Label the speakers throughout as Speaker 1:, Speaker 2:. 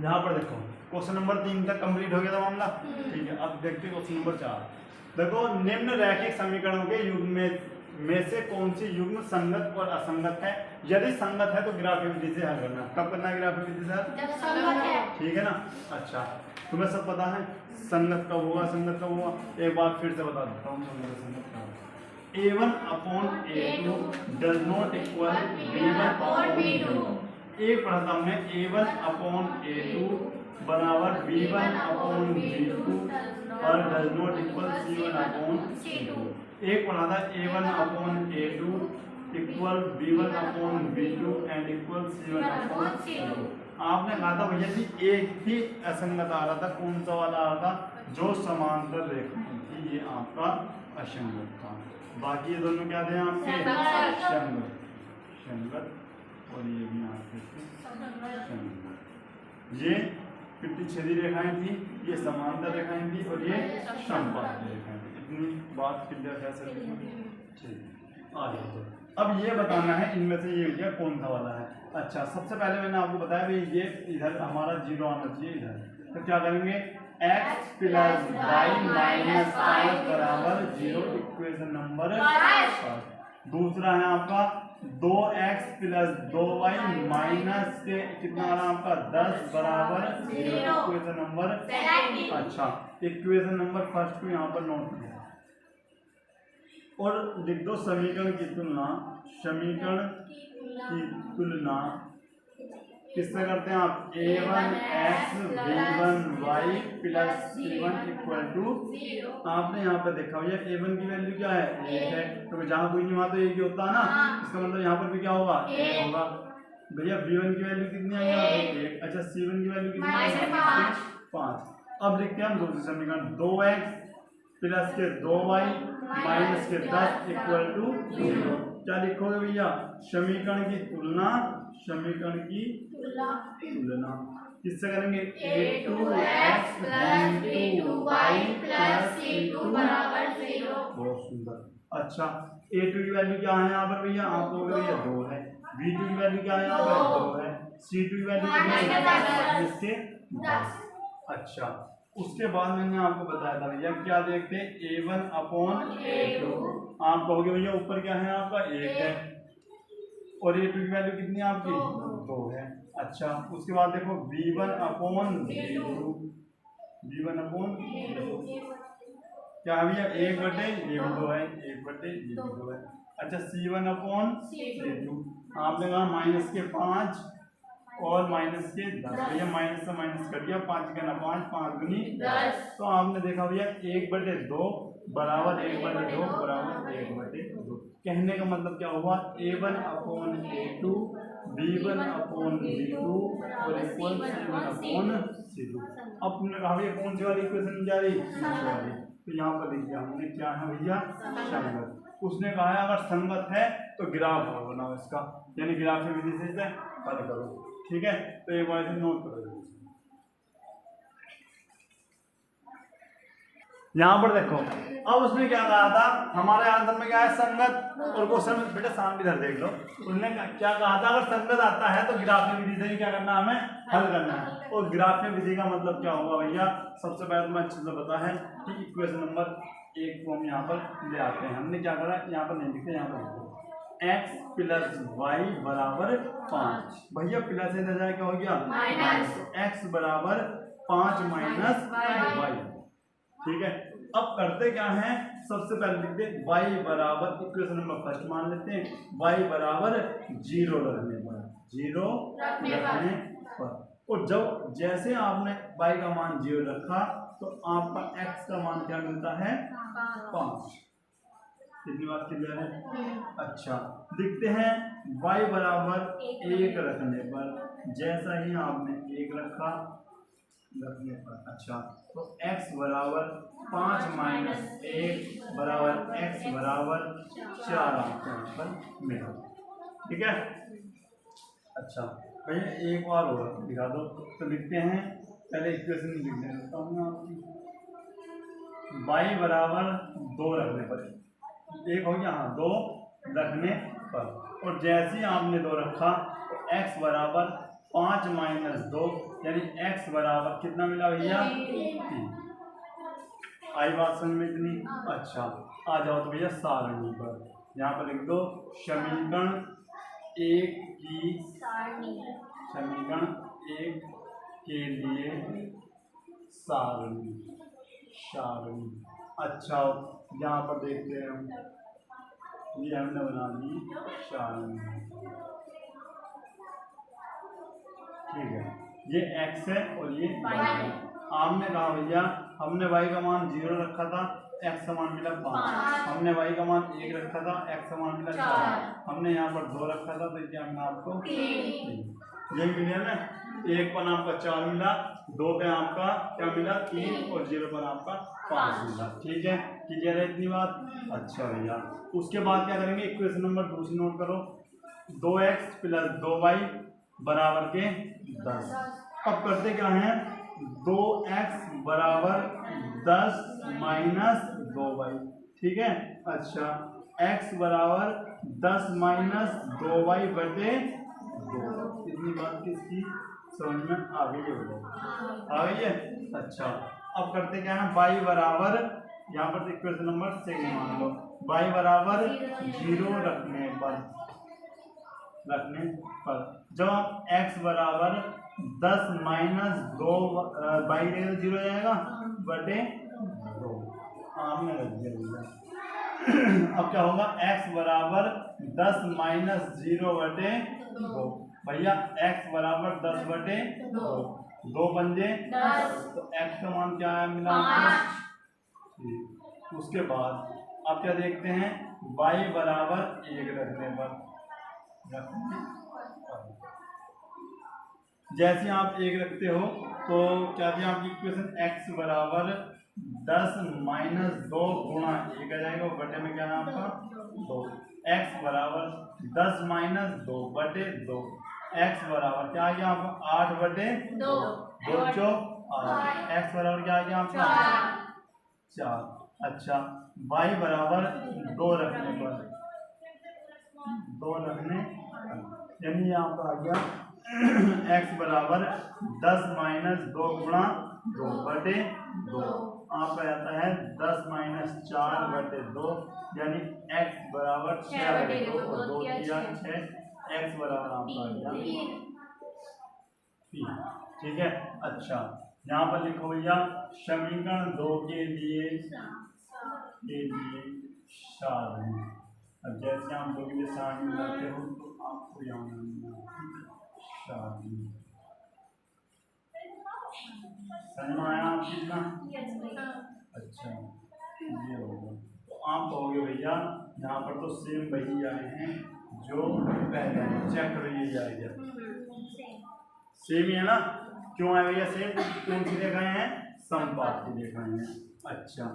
Speaker 1: यहाँ पर देखो क्वेश्चन नंबर 3 तक कंप्लीट हो गया था मामला। ठीक है, अब देखते हैं क्वेश्चन नंबर 4। देखो निम्न रैखिक समीकरणों के युग्म में से कौन सी युग्म संगत और असंगत है। यदि संगत है तो ग्राफीय विधि से हल करना। कब करना है ग्राफीय विधि से हल?
Speaker 2: जब संगत है।
Speaker 1: ठीक है ना। अच्छा, तुम्हें सब पता है संगत कब होगा, संगत कब होगा? एक बार फिर से बता देता हूँ संगत कब होगा। A1 upon A2 does not equal B1 upon B2। एक पढ़ा था हमने A1 अपॉन A2 बराबर B1 अपॉन B2 और does not equal C1 upon C2। एक पढ़ा था A1 upon A2 equal B1 upon B2 and equal C1 upon C2। आपने कहा था भैया जी एक ही असंगत आ रहा था, कौन सा वाला आ रहा था? जो समांतर रेखा थी, ये आपका असंगत था। बाकी ये दोनों क्या थे आपके? संगत। संगत और ये भी आपके संगत। ये कितनी छेदी रेखाएं थी, ये समांतर रेखाएं थी और ये समपाती रेखाएं थी। इतनी बात क्लियर है सर? ठीक, आ जाओ। तो अब ये बताना है इनमें से ये क्या कौन सा वाला है। अच्छा, सबसे पहले मैंने आपको बताया भाई ये इधर हमारा 0 आना चाहिए इधर। तो क्या करेंगे? x प्लस वाई माइनस 5 बराबर 0, इक्वेशन नंबर 5। दूसरा है आपका 2x प्लस 2y माइनस के कितना आ रहा है आपका 10 बराबर 0, इक्वेशन नंबर 17। अच्छा, इक्वेशन नंबर फर्स्ट को यहाँ पर नोट किया और लिख दो समीकरण की तुलना। समीकरण की तुलना किससे करते हैं आप? a1x b1y plus c1 equal to. आपने यहाँ पे देखा भैया a1 की वैल्यू क्या है? 1 है, तो जहाँ कोई नहीं वहाँ तो एक ही होता है ना। इसका मतलब यहाँ पर भी क्या होगा? 1 होगा। भैया b1 की वैल्यू कितनी आई है? 1। अच्छा, c1 की वैल्यू कितनी आई? 5। अब लिखते हैं हम दूसरी समीकरण 2x प्लस के 2y माइनस के 10 इक्वल टू 0। क्या लिखोगे भैया? समीकरण की तुलना। समीकरण की तुलना किससे करेंगे? a2x b2y प्लस c2 बराबर 0। बहुत सुंदर। अच्छा, a2 की वैल्यू क्या है यहाँ पर भैया? आप लोग भैया 2 है। b2 की वैल्यू क्या है यहाँ पर? 2 है। c2 की वैल्यू कितनी है? 10। अच्छा, उसके बाद मैंने आपको बताया था भैया क्या देखते हैं? a1 upon a2। आप कहोगे भैया ऊपर क्या है आपका? 1 है और a2 की वैल्यू कितनी है आपकी? 2 है। अच्छा, उसके बाद देखो b1 upon b2। b1 upon क्या है भैया? 1/2 ये 2 है, 1/2 ये 2 है। अच्छा, c1 अपॉन c2। आपने कहा माइनस के 5 और माइनस के 10। भैया माइनस से माइनस कर दिया, 5 का ना 5, 5 गुनी 10। तो आपने देखा भैया 1/2 बराबर 1/2 बराबर 1/2। कहने का मतलब क्या हुआ? a1 upon a2 b1 upon b2 और इक्वल c1 अपॉन c2। अब तुमने कहा भैया कौन सी वाली इक्वेशन जा रही? वाली। तो यहाँ पर लिख दिया हमने क्या है भैया? संगत। उसने कहा है अगर संगत है तो ग्राफ बनाओ इसका, यानी ग्राफीय विधि से इसे हल करो। ठीक है, तो एक बार नोट करो। यहाँ पर देखो, अब उसने क्या कहा था? हमारे आंसर में क्या है? संगत। और क्वेश्चन में बेटा सामने इधर देख लो, उसने क्या कहा था? अगर संगत आता है तो ग्राफीय विधि से ही क्या करना है? हमें हल करना है। और ग्राफीय विधि का मतलब क्या होगा भैया? सबसे पहले तुम्हें अच्छे से पता है कि इक्वेशन नंबर 1 को हम यहाँ पर ले आते हैं। हमने क्या करा? यहाँ पर नहीं लिखते, यहाँ पर x प्लस वाई बराबर 5। भैया प्लस इधर जाए क्या हो गया? माइनस। x बराबर 5 माइनस वाई। ठीक है, अब करते क्या है? सबसे पहले लिखते हैं y बराबर, इक्वेशन नंबर फर्स्ट मान लेते हैं y बराबर 0 रखने पर। 0 रखने पर। और जब जैसे आपने y का मान 0 रखा तो आपका x का मान क्या मिलता है? 5। कितनी बात क्लियर है? अच्छा, लिखते हैं y बराबर 1 रखने पर। जैसा ही आपने 1 रखने पर, अच्छा, तो x बराबर 5 माइनस 1 बराबर x बराबर 4 आपको यहाँ पर मिला। ठीक है। अच्छा भैया एक बार और दिखा दो। तो लिखते हैं, पहले इक्वेशन लिख देता हूँ मैं आपकी। y बराबर 2 रखने पर, एक हो गया, हाँ 2 रखने पर, और जैसे ही आपने 2 रखा तो x बराबर 5 माइनस 2 यानी x बराबर कितना मिला भैया 3। आई बात समझ में इतनी? अच्छा आ जाओ तो भैया सारणी पर, यहाँ पर लिख दो समीकरण 1 की समीकरण 1 के लिए सारणी। अच्छा यहाँ पर देखते हैं हम, ये हमने बना दी सारणी, ठीक है। ये x है और ये y है। आपने कहा भैया हमने y का मान 0 रखा था, x का मान मिला 5, हमने y का मान 1 रखा था, x का मान मिला 4, हमने यहाँ पर 2 रखा था तो क्या मिला आपको 3। यही मिला ना, 1 पर आपका 4 मिला, 2 पे आपका क्या मिला 3 और 0 पर आपका 5 मिला। ठीक है, क्लियर है इतनी बात? अच्छा भैया उसके बाद क्या करेंगे, इक्वेशन नंबर दूसरी नोट करो, 2x प्लस 2y बराबर के 10। अब करते क्या है, 2x बराबर 10 माइनस 2y, ठीक है। अच्छा x बराबर 10 माइनस 2y बटे 2। इतनी बात किसकी समझ में आ गई है? आ गई है। अच्छा अब करते क्या है, y बराबर यहाँ पर इक्वेशन नंबर 6 मान लो, y बराबर 0 रखने पर जब आप x बराबर 10 माइनस 2 बाई 0 हो जाएगा बटे 2, आपने रख दिया। अब क्या होगा, x बराबर 10 माइनस 0 बटे 2, भैया x बराबर 10 बटे 2 पंजे 10, तो x का मान क्या है मिला 5। उसके बाद अब क्या देखते हैं, y बराबर 1 रखने पर, जैसे आप 1 रखते हो तो क्या थी आपकी इक्वेशन, x बराबर 10 माइनस 2 गुणा 1 आ जाएगा, बटे में क्या है आपका 2, x बराबर 10 माइनस 2 बटे 2, x बराबर क्या आ गया आपका 8 बटे 2, 2 चौक 8, x बराबर क्या आ गया आपका 4। अच्छा y बराबर 2 रखने पर, 2 रखने यानी यहाँ पर आ गया x बराबर 10 माइनस 2 गुणा 2 बटे 2, आपका आता है 10 माइनस 4 बटे 2, यानी x बराबर 6 बटे 2 और 2 किया 6, x बराबर आपका आ गया 3। ठीक है। अच्छा यहाँ पर लिखो भैया समीकरण 2 के लिए सारणी। अब जैसे हम लोग ये सारणी बनाते हो तो आपको यहाँ सारणी समझ में आया आपकी ना? अच्छा ये होगा, तो आप कहोगे भैया यहाँ पर तो सेम वही आए हैं जो पहले, चेक करो ये आ गया सेम ही है ना? क्यों आए भैया सेम? कौन सी दिखाए हैं, समपात की दिखाए हैं। अच्छा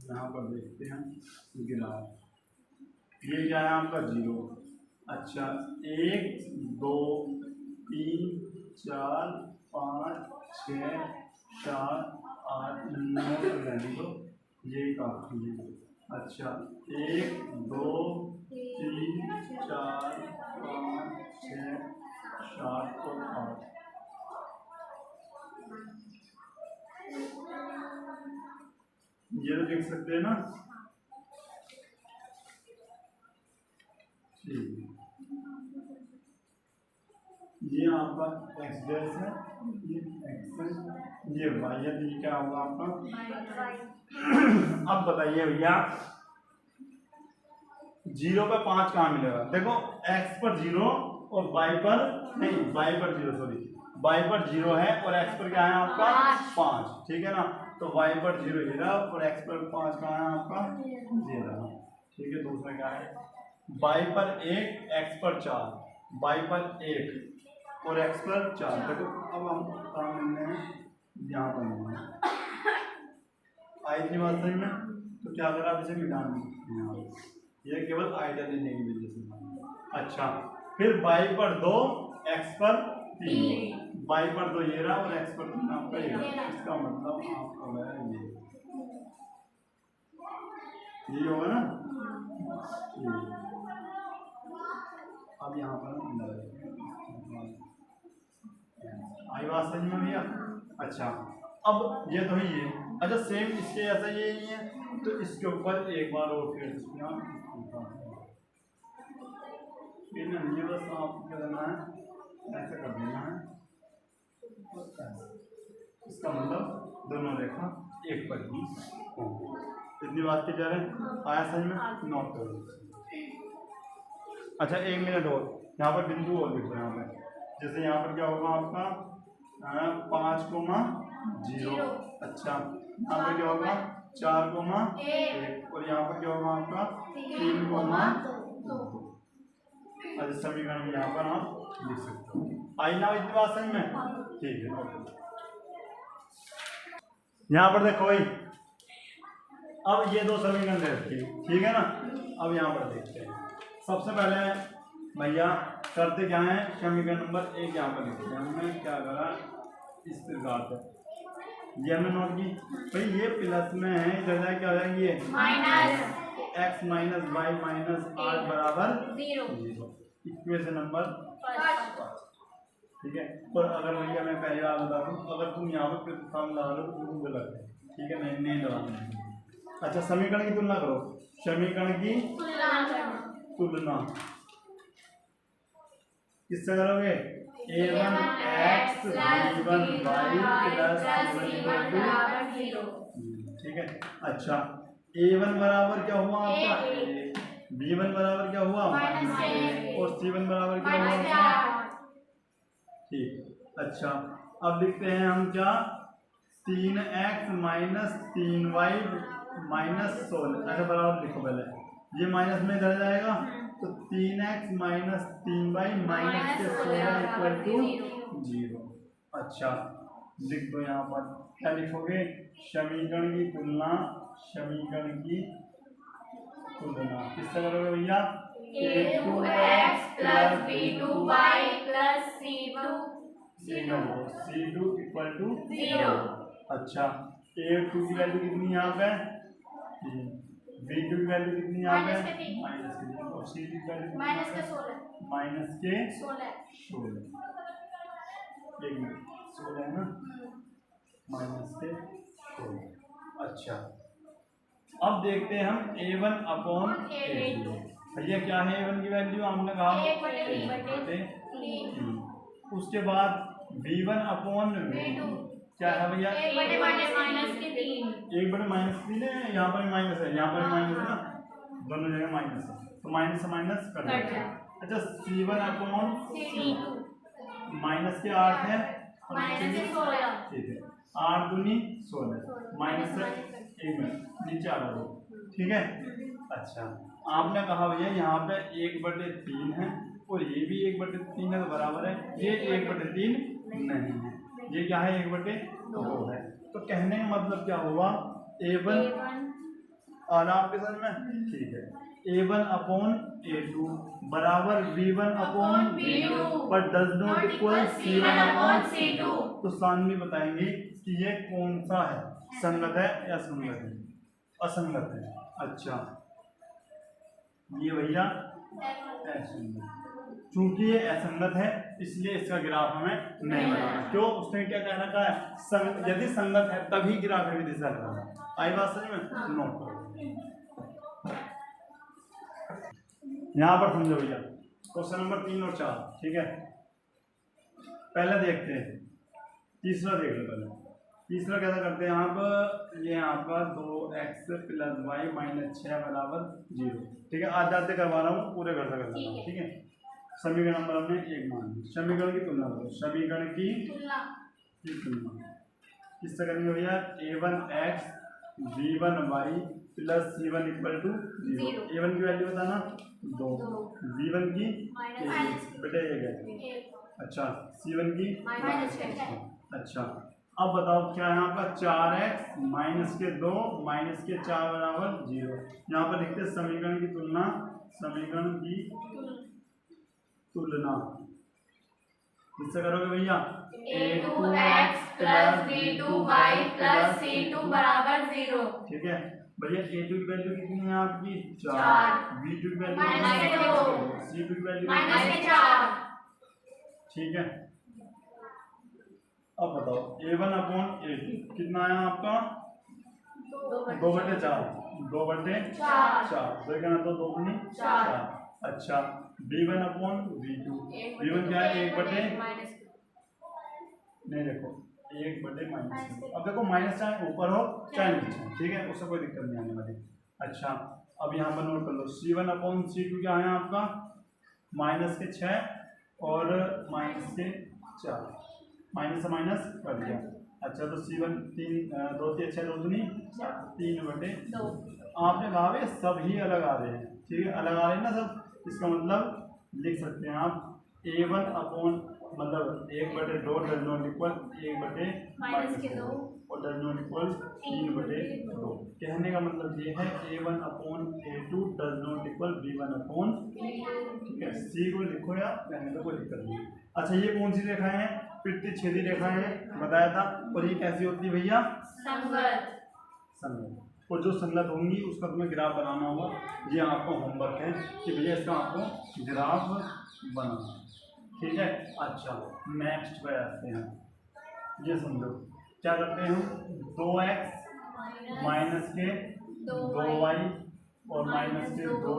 Speaker 1: यहाँ पर देखते हैं ग्राफ, ये क्या है आपका 0। अच्छा 1 2 3 4 5 6 7 8 9 रहने दो, ये काफी है। अच्छा 1 2 3 4 5 6 7 और 8, ये तो देख सकते हैं ना? ये आपका x डैश है, ये x है, ये y है, तो ये क्या होगा आपका। अब बताइए भैया 0 पे 5 कहाँ मिलेगा? देखो x पर 0 और y पर नहीं, y पर 0 सॉरी, y पर 0 है और x पर क्या है आपका 5, ठीक है ना? तो y पर 0 ये रहा और x पर 5 कहाँ है आपका ये रहा, ठीक है। दूसरा क्या है, y पर 1 x पर 4, y पर 1 और x पर 4। देखो अब हम काम मिलने हैं यहाँ पर मिलने आई इतनी बात सही में, तो क्या करा आप इसे मिटाना, ये केवल आइडिया देने की वजह से। अच्छा फिर y पर 2 x पर 3, y पर 2 ये रहा और x पर 3 आपका ये रहा, इसका मतलब आपका ये होगा ना। अब यहाँ पर आई बात समझ में भैया। अच्छा अब ये तो ही है। अच्छा सेम इसके ऐसा ये ही है, तो इसके ऊपर एक बार और फिर नहीं बस आपको क्या करना है, ऐसा कर देना है, इसका मतलब दोनों रेखा एक पर ही इतनी बात की जा रहे हैं। आया समझ में, नोट करो। अच्छा 1 मिनट और, यहाँ पर बिंदु और लिखो यहाँ पे, जैसे यहाँ पर क्या होगा आपका 5,0। अच्छा यहाँ पर क्या होगा 4,1 और यहाँ पर क्या होगा आपका 3,2। अच्छा समीकरण यहाँ पर आप लिख सकते हो। आई ना इतनी बात समझ में, ठीक है। यहाँ पर देखो भाई, अब ये 2 समीकरण दे रखी है, ठीक है ना। अब यहाँ पर देखते हैं, सबसे पहले भैया करते क्या है, समीकरण नंबर 1 यहाँ पर लिखते हैं। हमने क्या करा इस प्रकार से, ये हमने नोट की भाई, ये प्लस में है, इधर जाए क्या हो जाएगी ये minus x minus y minus 8 बराबर 0। इक्वेशन नंबर 5, ठीक है। और अगर भैया मैं पहले बार बता दूँ, अगर तुम यहाँ पर प्रतिस्थापन लगा लो तो तुम गलत है, ठीक है, नहीं लगाना। अच्छा समीकरण की तुलना करो, समीकरण की तुलना किससे करोगे, a1x b1y प्लस c1 ठीक है। अच्छा a1 बराबर क्या हुआ आपका, b1 बराबर क्या हुआ -a और c1 बराबर क्या हुआ, ठीक। अच्छा अब लिखते हैं हम क्या, 3x माइनस 3y माइनस 16। अच्छा बराबर लिखो पहले, ये माइनस में इधर जाएगा तो 3x माइनस 3y माइनस के 16 इक्वल टू 0। अच्छा लिख दो यहाँ पर, क्या लिखोगे, समीकरण की तुलना, समीकरण की तुलना किससे करोगे भैया, a2x plus b2y plus c2 equal to 0। अच्छा a2 की वैल्यू कितनी यहाँ पे, b2 की वैल्यू कितनी यहाँ पे -3 और c2 की वैल्यू -16 एक मिनट 16 है ना, -16। अच्छा अब देखते हैं हम a1 अपॉन a2। भैया क्या है a1 की वैल्यू, हमने कहा 1/3। उसके बाद b1 अपॉन b2 क्या है भैया, 1/-3 है, यहाँ पर माइनस है, यहाँ पर माइनस है ना, दोनों जगह माइनस है, तो माइनस से माइनस कट जाएगा। अच्छा c1 अपॉन माइनस के 8 है और ठीक है, 8 दूनी 16 माइनस से 1 मिनट नीचे आ रहा, ठीक है। अच्छा आपने कहा भैया यहाँ पे 1/3 है और ये भी 1/3 है, तो बराबर है, ये 1/3 नहीं है, ये क्या है 1/2 है। तो कहने का मतलब क्या हुआ, a1 आना आपके समझ में, ठीक है, a1 अपॉन a2 बराबर b1 अपॉन b2 पर does not equal c1 upon c2। तो सानवी बताएंगे कि ये कौन सा है, संगत है या असंगत है, असंगत है। अच्छा ये भैया असंगत, चूंकि ये असंगत है इसलिए इसका ग्राफ हमें नहीं बनाना। क्यों, उसने क्या कहना कहा है, यदि संगत है तभी ग्राफ की दिशा लगाना। आई बात समझ में, नोट करो यहाँ पर, समझो भैया क्वेश्चन नंबर 3 और 4, ठीक है। पहले देखते हैं तीसरा, देख लो पहले तीसरा कैसा करते हैं आप, ये यहाँ पर 2x प्लस वाई माइनस 6 बराबर 0, ठीक है। आज जाते करवा रहा हूँ, पूरे घर से करवा रहा हूँ, ठीक है। समीकरण नंबर हमने 1 मान ली, समीकरण की तुलना करो, समीकरण की तुलना किससे करनी हो भैया, a1x b1y plus c1 equal to 0। a1 की वैल्यू बताना 2, b1 की बेटे 1 है, अच्छा c1 की -6। अच्छा अब बताओ क्या यहाँ पर 4x माइनस के 2 माइनस के 4 बराबर 0। यहाँ पर लिखते हैं समीकरण की तुलना, समीकरण की तुलना किससे करोगे भैया,
Speaker 2: a2x plus b2y plus c2 बराबर 0।
Speaker 1: ठीक है भैया, a2 की वैल्यू कितनी है आपकी 4, b2 की वैल्यू c2 की वैल्यू -4, ठीक है। अब बताओ A1/A2 कितना आया आपका 2/4 2/4 तो कहना तो 2×4 अच्छा B1/V2 B1 क्या है 1/, नहीं देखो 1/-, अब देखो माइनस चाहे ऊपर हो चाहे नीचे, ठीक है, उससे कोई दिक्कत नहीं आने वाली। अच्छा अब यहाँ पर नोट कर लो C1/C2 क्या है आपका -6 और -4, माइनस से माइनस कर दिया। अच्छा तो C1 2 3 6 2 दूनी 3/2 आपने कहा भाई सभी अलग आ रहे हैं, ठीक है, अलग आ रहे हैं ना सब, इसका मतलब लिख सकते हैं आप A1 मतलब 1/2 डज नॉट इक्वल 1/-2 और डज नॉट इक्वल 3/2। कहने का मतलब ये है A1/A2 does not equal B1/, ठीक है, C को लिखो या कहने तो कोई दिक्कत नहीं। अच्छा ये कौन सी रेखाएं हैं प्रतिच्छेदी रेखाएं हैं बताया था, और ये कैसी होती है भैया संगत, और जो संगत होंगी उसका तुम्हें ग्राफ बनाना होगा, ये आपको होमवर्क है कि भैया इसका आपको ग्राफ बनाना, ठीक है। अच्छा नेक्स्ट पे आते हैं, ये समझो क्या करते हैं हम 2x - 2y और -2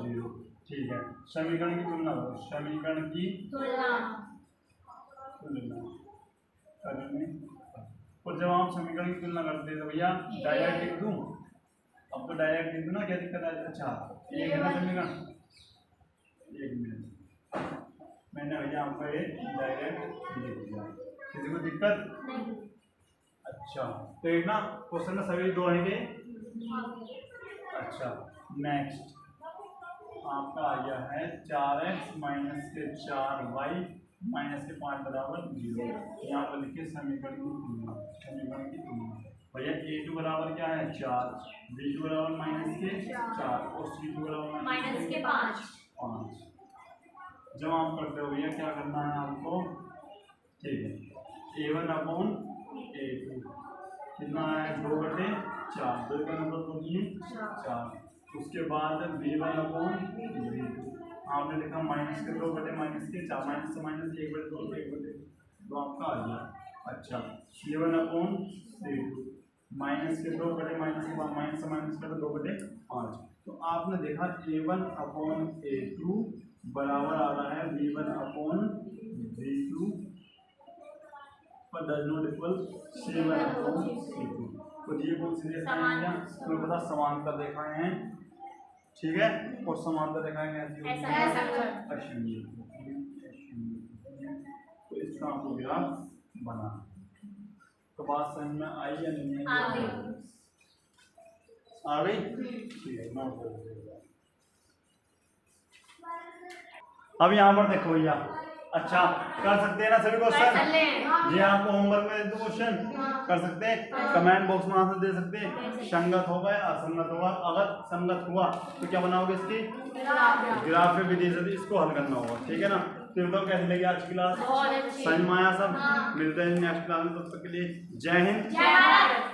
Speaker 1: 0, ठीक है। समीकरण की तुलना करो, समीकरण की तुलना करने, और जब आप समीकरण की तुलना करते हैं तो भैया डायरेक्ट लिख दूं, अब तो डायरेक्ट लिख दूं ना, क्या दिक्कत है। अच्छा एक है ना समीकरण, एक मिनट मैंने भैया आपका ये डायरेक्ट लिख दिया, किसी को दिक्कत नहीं। अच्छा तो एक ना क्वेश्चन में सभी दो आएंगे। अच्छा नेक्स्ट आपका आ गया है 4x - 4y - 5 बराबर 0। यहाँ पर लिखिए समीकरण की तुलना, समीकरण की तुलना भैया A2 बराबर क्या है 4, B2 बराबर -4 और C2 बराबर -5। जब आप करते हो भैया क्या करना है आपको, ठीक है, A1/A2 कितना है 2/4, 2 का नंबर 4, उसके बाद B1/V2 आपने लिखा -2/-4 माइनस से माइनस 1/2 तो आपका आ गया। अच्छा C1/C2 -2/, माइनस के बाद माइनस से माइनस कर 2/5, तो आपने देखा A1/A2 बराबर आ रहा है B1/V2 पर डज नॉट इक्वल C1/C2। तो ये कौन सी रेखाएं हैं, तुम्हें पता समांतर रेखाएं हैं, ठीक है, और समांतर रेखाएं कैसी होती हैं अक्षीय, तो इसका आपको ग्राफ बना। तो बात समझ में आई या नहीं आई? आ गई, ठीक है। नोट कर लीजिएगा। अब यहाँ पर देखो भैया, अच्छा कर सकते हैं ना सभी क्वेश्चन, जी आपको होमवर्क में दो क्वेश्चन कर सकते हैं, कमेंट बॉक्स में आंसर दे सकते हैं, संगत होगा या असंगत होगा, अगर संगत हुआ तो क्या बनाओगे इसकी ग्राफ विधि से इसको हल करना होगा, ठीक है ना। तो बताओ कैसे लगी आज की क्लास, समझ में आया सब? मिलते हैं नेक्स्ट क्लास में, तब तक के लिए जय हिंद जय भारत।